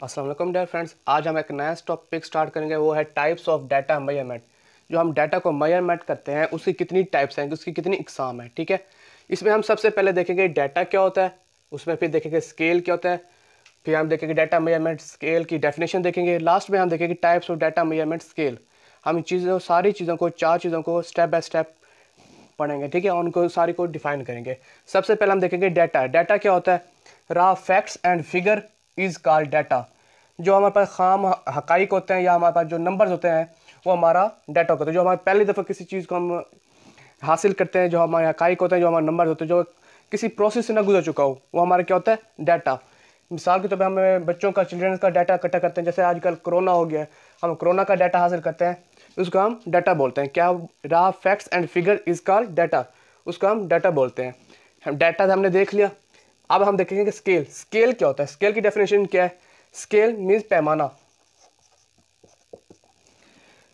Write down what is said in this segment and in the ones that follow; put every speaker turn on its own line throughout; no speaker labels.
अस्सलाम वालेकुम dear friends. आज हम एक नया टॉपिक स्टार्ट करेंगे, वो है टाइप्स ऑफ डाटा मेजरमेंट। जो हम डाटा को मेजरमेंट करते हैं उसकी कितनी टाइप्स हैं, उसकी कितनी इकसाम है। ठीक है, इसमें हम सबसे पहले देखेंगे डाटा क्या होता है, उसमें फिर देखेंगे स्केल क्या होता है, फिर हम देखेंगे डाटा मेजरमेंट स्केल की डेफिनेशन देखेंगे, लास्ट में हम देखेंगे types of data measurement scale. हम सारी चीज़ों को, चार चीज़ों को स्टेप बाय स्टेप पढ़ेंगे। ठीक है, और उनको सारी को डिफाइन करेंगे। सबसे पहले हम देखेंगे डाटा। डाटा क्या होता है? रा facts and figure is called data. जो हमारे पास खाम हकाइक होते हैं या हमारे पास जो नंबर्स होते हैं वो हमारा डाटा होता है। जो हमारे पहली दफ़ा किसी चीज़ को हम हासिल करते हैं, जो हमारे हकाइक होते हैं, जो हमारे नंबर होते हैं, जो किसी प्रोसेस से ना गुजर चुका हो, वो हमारा क्या होता है? डाटा। मिसाल के तौर पर हम बच्चों का, चिल्ड्रंस का डाटा इकट्ठा करते हैं। जैसे आजकल कोरोना हो गया है, हम कोरोना का डाटा हासिल करते हैं, उसको हम डाटा बोलते हैं। क्या? रा facts and figure is called data, उसको हम डाटा बोलते हैं। हम डाटा हमने देख लिया। अब हम देखेंगे कि स्केल। स्केल क्या होता है? स्केल की डेफिनेशन क्या है? स्केल मीन्स पैमाना।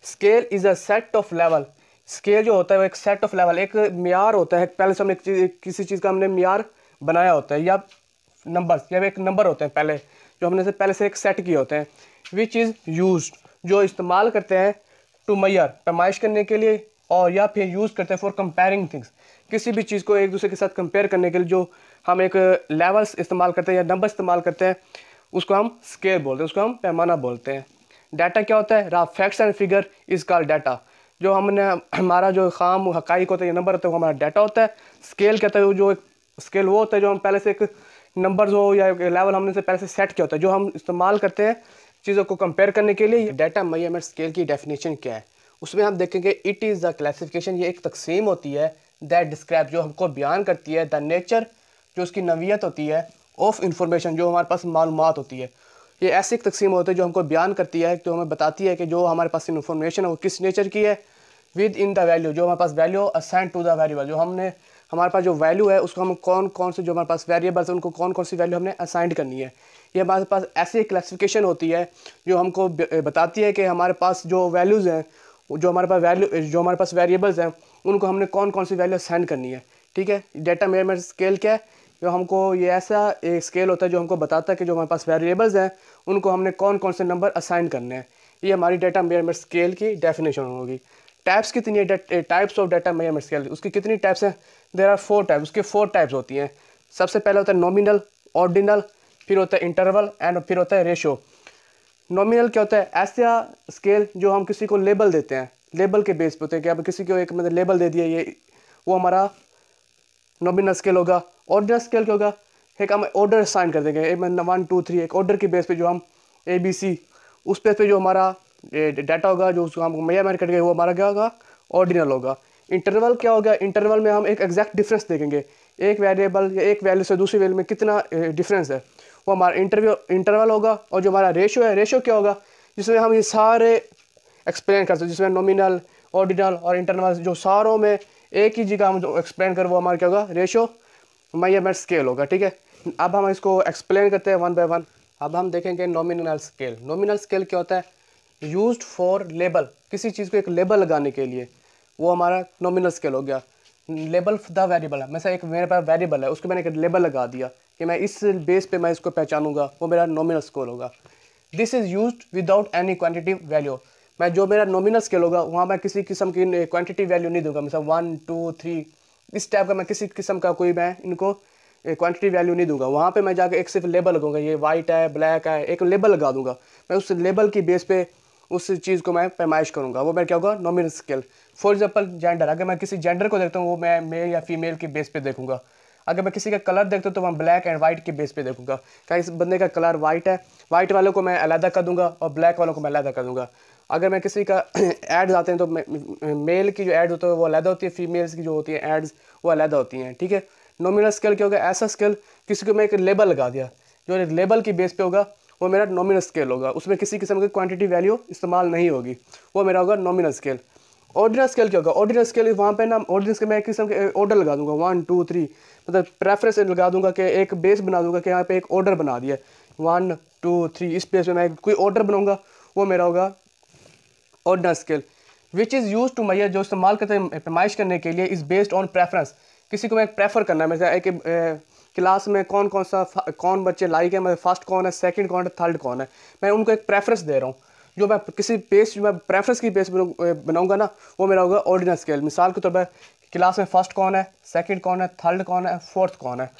Scale is a set of level. Scale जो होता है वो एक सेट ऑफ लेवल, एक म्यार होता है। पहले से हमने किसी चीज़ का हमने म्यार बनाया होता है, या नंबर्स, या एक नंबर होते हैं पहले, जो हमने से पहले से एक सेट किए होते हैं। विच इज़ यूज, जो इस्तेमाल करते हैं टू मैयर, पैमाइश करने के लिए, और या फिर यूज़ करते हैं फॉर कंपेयरिंग थिंग्स, किसी भी चीज़ को एक दूसरे के साथ कंपेयर करने के लिए जो हम एक लेवल्स इस्तेमाल करते हैं या नंबर इस्तेमाल करते हैं, उसको हम स्केल बोलते हैं, उसको हम पैमाना बोलते हैं। डाटा क्या होता है? रा facts and figure is called data. जो हमने हमारा जो खाम हकाइक होता है या नंबर होता है वो हमारा डाटा होता है। स्केल कहता है जो स्केल वो होता है जो हम पहले से एक नंबर्स हो या एक लेवल हमने से पहले से सेट किया होता है, जो हम इस्तेमाल करते हैं चीज़ों को कंपेयर करने के लिए। डाटा मेजरमेंट स्केल की डेफिनेशन क्या है, उसमें हम देखेंगे इट इज़ द क्लासिफिकेशन। ये एक तकसीम होती है दैट डिस्क्राइब, जो हमको बयान करती है, द नेचर, जो उसकी नवीयत होती है, ऑफ इंफॉर्मेशन, जो हमारे पास मालूमात होती है। ये ऐसी एक तकसीम होती है जो हमको बयान करती है, जो हमें बताती है कि जो हमारे पास इन्फॉर्मेशन है वो किस नेचर की है। विद इन द वैल्यू, जो हमारे पास value assign to the variable, जो हमने हमारे पास जो वैल्यू है उसको हम कौन कौन से, जो हमारे पास वेरिएबल्स है उनको कौन कौन सी वैल्यू हमने असाइन करनी है। ये हमारे पास ऐसी एक क्लासिफिकेशन होती है जो हमको बताती है कि हमारे पास जो वैल्यूज़ हैं, जो हमारे पास जो हमारे पास वेरिएबल्स हैं, उनको हमने कौन कौन सी वैल्यू असाइन करनी है। ठीक है, डाटा मेजरमेंट स्केल क्या है? जो हमको ये ऐसा एक स्केल होता है जो हमको बताता है कि जो हमारे पास वेरिएबल्स हैं उनको हमने कौन कौन से नंबर असाइन करने हैं। ये हमारी डाटा मेजरमेंट स्केल की डेफिनेशन होगी। टाइप्स कितनी है? Types of data measurement scale, उसकी कितनी टाइप्स हैं? There are 4 types. उसके 4 टाइप्स होती हैं। सबसे पहले होता है नॉमिनल, ऑर्डिनल, फिर होता है इंटरवल, एंड फिर होता है रेशो। नॉमिनल क्या होता है? ऐसा स्केल जो हम किसी को लेबल देते हैं, लेबल के बेस पे होते हैं कि अब किसी को एक मतलब लेबल दे दिया, ये वो हमारा नॉमिनल स्केल होगा। ऑर्डर स्केल क्या होगा? एक हम ऑर्डर साइन कर देंगे, 1 2 3, एक ऑर्डर की बेस पे जो हम ABC, उस बेस पे जो हमारा डाटा होगा, जो उसको हम मेजरमेंट करेंगे, वो हमारा क्या होगा? ऑर्डिनल होगा। इंटरवल क्या होगा? इंटरवल में हम एक एग्जैक्ट डिफरेंस देखेंगे, एक वेरिएबल या एक वैल्यू से दूसरी वैल्यू में कितना डिफरेंस है, वो हमारा इंटरवल होगा। और जो हमारा रेशो है, रेशो क्या होगा? जिसमें हम ये सारे एक्सप्लेन कर सकते हैं, जिसमें नॉमिनल, ऑर्डिनल और इंटरवल, जो सारों में एक ही जगह हम जो एक्सप्लेन कर, वो हमारा क्या होगा? रेशो मेजरमेंट स्केल होगा। ठीक है, अब हम इसको एक्सप्लेन करते हैं वन बाय वन। अब हम देखेंगे नॉमिनल स्केल। नॉमिनल स्केल क्या होता है? यूज्ड फॉर लेबल, किसी चीज़ को एक लेबल लगाने के लिए, वो हमारा नॉमिनल स्केल हो गया। लेबल द वेरिएबल है, mesela एक मेरे पास वेरिएबल है, उसको मैंने एक लेबल लगा दिया कि मैं इस बेस पे मैं इसको पहचानूंगा, वो मेरा नॉमिनल स्केल होगा। This is used without any quantity value. मैं जो मेरा नॉमिनल स्केल होगा वहाँ मैं किसी किस्म की क्वांटिटी वैल्यू नहीं दूंगा, मतलब 1 2 3 इस टाइप का मैं किसी किस्म का कोई मैं इनको क्वांटिटी वैल्यू नहीं दूंगा। वहाँ पे मैं जाकर एक सिर्फ लेबल लगाऊंगा, ये वाइट है, ब्लैक है, एक लेबल लगा दूंगा। मैं उस लेबल की बेस पे उस चीज़ को मैं पैमाइश करूँगा, वो मेरा क्या होगा? Nominal scale. For example gender, अगर मैं किसी जेंडर को देखता हूँ वो मैं मेल या फीमेल के बेस पे देखूंगा। अगर मैं किसी का कलर देखता हूँ तो मैं ब्लैक एंड वाइट के बेस पे देखूंगा। क्या इस बंदे का कलर वाइट है, वाइट वालों को मैं अलहदा कर दूंगा और ब्लैक वालों को मैं अलहदा कर दूंगा। अगर मैं किसी का एड्स आते हैं तो मेल की जो एड्स होती है वो अलहदा होती है, फीमेल्स की जो होती है एड्स वो अलहदा होती हैं। ठीक है, नॉमिनल स्केल क्या होगा? ऐसा स्केल किसी को मैं एक लेबल लगा दिया, जो लेबल की बेस पे होगा वो मेरा नॉमिनल स्केल होगा, उसमें किसी किस्म की क्वांटिटी वैल्यू इस्तेमाल नहीं होगी, वो मेरा होगा नॉमिनल स्केल। ऑर्डिनल स्केल क्या होगा? ऑर्डिनल स्केल वहाँ पे ना, ऑर्डिनल स्केल में एक किस्म के ऑर्डर लगा दूंगा, 1 2 3, मतलब प्रेफरेंस लगा दूंगा कि एक बेस बना दूंगा कि यहाँ पे एक ऑर्डर बना दिया 1 2 3, इस बेस पे मैं कोई ऑर्डर बनाऊंगा, वो मेरा होगा ordinal scale. Which is use to measure, जो इस्तेमाल करते हैं पैमाइश करने के लिए, इज़ बेस्ड ऑन प्रेफरेंस। किसी को मैं प्रेफर करना है, मतलब एक क्लास में कौन बच्चे लाइक है, मतलब फर्स्ट कौन है, सेकंड कौन है, थर्ड कौन है, मैं उनको एक प्रेफरेंस दे रहा हूँ। जो मैं किसी बेस जो मैं प्रेफरेंस की बेस बनाऊंगा ना, वो मेरा होगा ऑर्डिनल स्केल। मिसाल के तौर पर क्लास में फर्स्ट कौन है, सेकंड कौन है, थर्ड कौन है, फोर्थ कौन है,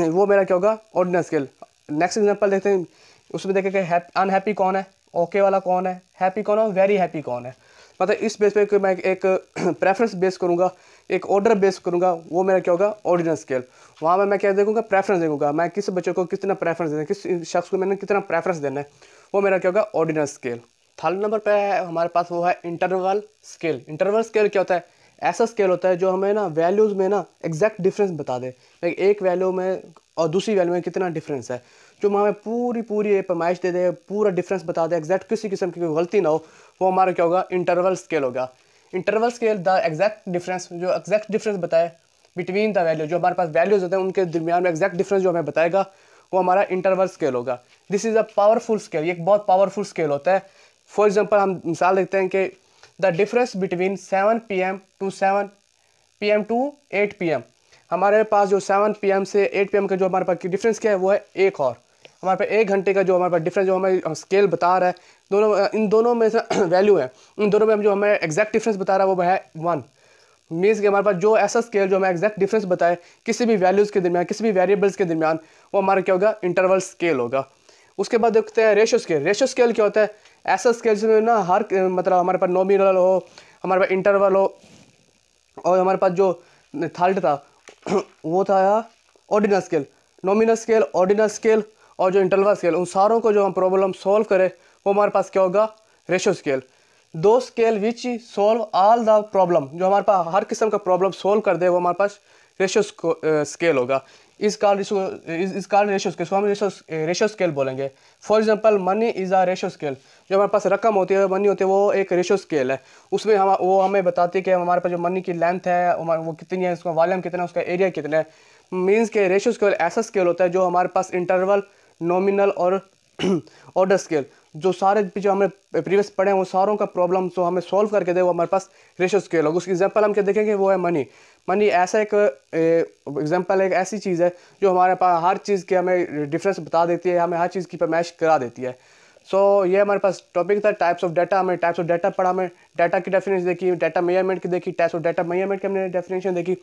वो मेरा क्या होगा, ऑर्डिनल स्केल। नेक्स्ट एग्जांपल देखते हैं, उसमें देखेंगे अनहैप्पी कौन है, ओके वाला कौन है, हैप्पी कौन है, वेरी हैप्पी कौन है। मतलब इस बेस पे मैं एक प्रेफरेंस बेस करूँगा, एक ऑर्डर बेस करूँगा, वो मेरा क्या होगा, ऑर्डिनल स्केल। वहाँ में मैं क्या देखूँगा, प्रेफरेंस देखूँगा, मैं किस बच्चे को कितना प्रेफरेंस देना है, किस शख्स को मैंने कितना प्रेफरेंस देना है, वो मेरा क्या होगा, ऑर्डिनल स्केल। थर्ड नंबर पे है हमारे पास, वो है इंटरवल स्केल। इंटरवल स्केल क्या होता है, ऐसा स्केल होता है जो हमें ना वैल्यूज़ में ना एग्जैक्ट डिफरेंस बता दे, एक वैल्यू में और दूसरी वैल्यू में कितना डिफरेंस है, जो हमें पूरी पैमाइश दे दे, पूरा डिफरेंस बता दे, एग्जैक्ट किसी किस्म की कोई गलती ना हो, वो हमारा क्या होगा, इंटरवल स्केल होगा। Interval scale the exact difference, जो एग्जैक्ट डिफरेंस बताए बिटवीन द वैल्यू, जो हमारे पास वैल्यूज होते हैं उनके दरमियान में एग्जैक्ट डिफरेंस जो हमें बताएगा, वो हमारा इंटरवल स्केल होगा। This is a powerful scale, ये एक बहुत पावरफुल स्केल होता है। फॉर एग्जाम्पल हम मिसाल देखते हैं कि the difference between 7 PM to 8 PM, हमारे पास जो 7 PM से 8 PM का जो हमारे पास डिफरेंस क्या है, वो है एक और हमारे पास 1 घंटे का जो हमारे पास डिफरेंस जो हमें स्केल बता रहा है, इन दोनों में से वैल्यू है, इन दोनों में जो हमें एग्जैक्ट डिफरेंस बता रहा है वो है 1। मीन्स कि हमारे पास जो ऐसा स्केल जो हमें एग्जैक्ट डिफरेंस बताए किसी भी वैल्यूज़ के दरमियान, किसी भी वेरिएबल्स के दरमियान, वो हमारा क्या होगा, इंटरवल स्केल होगा। उसके बाद देखते हैं रेशो स्केल। रेशो स्केल क्या होता है, ऐसा स्केल जिसमें ना हर मतलब हमारे पास नॉमिनल हो, हमारे पास इंटरवल हो, और हमारे पास जो थर्ड था वो था ordinal scale. Nominal scale, ordinal scale और जो इंटरवल स्केल, उन सारों को जो हम प्रॉब्लम सॉल्व करें, वो हमारे पास क्या होगा, रेशो स्केल। दो scale which solve all the problem, जो हमारे पास हर किस्म का प्रॉब्लम सॉल्व कर दे, वो हमारे पास रेशो स्केल होगा। इस कारण रेशो स्केल को हम रेशो स्केल बोलेंगे। For example money is a ratio scale, जो हमारे पास रकम होती है, मनी होती है, वो एक रेशो स्केल है। उसमें वो हमें बताती है कि हमारे पास जो मनी की लेंथ है वो कितनी है, उसका वॉल्यूम कितना है, उसका एरिया कितना है। मीन्स के रेशो स्केल ऐसा स्केल होता है जो हमारे पास इंटरवल, नॉमिनल और ऑर्डर स्केल, जो सारे जो हमने प्रीवियस पढ़े हैं, वो सारों का प्रॉब्लम जो हमें सॉल्व करके दे, वो हमारे पास रेशो स्केल होगा। उसकी एग्जांपल हम क्या देखेंगे, वो है मनी। मनी ऐसा एक एग्जांपल, एक ऐसी चीज़ है जो हमारे पास हर चीज़ के हमें डिफरेंस बता देती है, हमें हर चीज़ की पैमाइश करा देती है। सो ये हमारे पास टॉपिक था टाइप्स ऑफ डाटा। हमें टाइप्स ऑफ डाटा पढ़ा, हमें डाटा की डेफिनेशन देखी, डाटा मेजरमेंट की देखी, टाइप्स ऑफ डाटा मेजरमेंट की हमने डेफिनेशन देखी,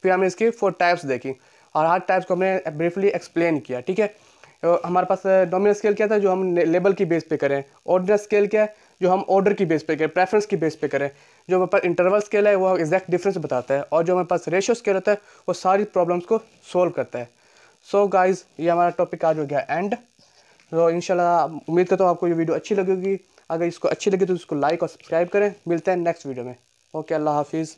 फिर हमने इसकी 4 टाइप्स देखी और हर टाइप्स को हमने ब्रीफली एक्सप्लेन किया। ठीक है, तो हमारे पास नॉमिनल स्केल क्या था, जो हम लेबल की बेस पे करें। ऑर्डर स्केल क्या है, जो हम ऑर्डर की बेस पे करें, प्रेफरेंस की बेस पे करें। जो हमारे पास इंटरवल स्केल है, वो एग्जैक्ट डिफरेंस बताता है, और जो हमारे पास रेशियो स्केल होता है, वो सारी प्रॉब्लम्स को सोल्व करता है। सो गाइज, ये हमारा टॉपिक आज हो गया एंड। तो इंशाल्लाह उम्मीद करता हूँ आपको ये वीडियो अच्छी लगेगी। अगर इसको अच्छी लगी तो इसको लाइक और सब्सक्राइब करें। मिलते हैं नेक्स्ट वीडियो में। ओके, अल्लाह हाफिज़।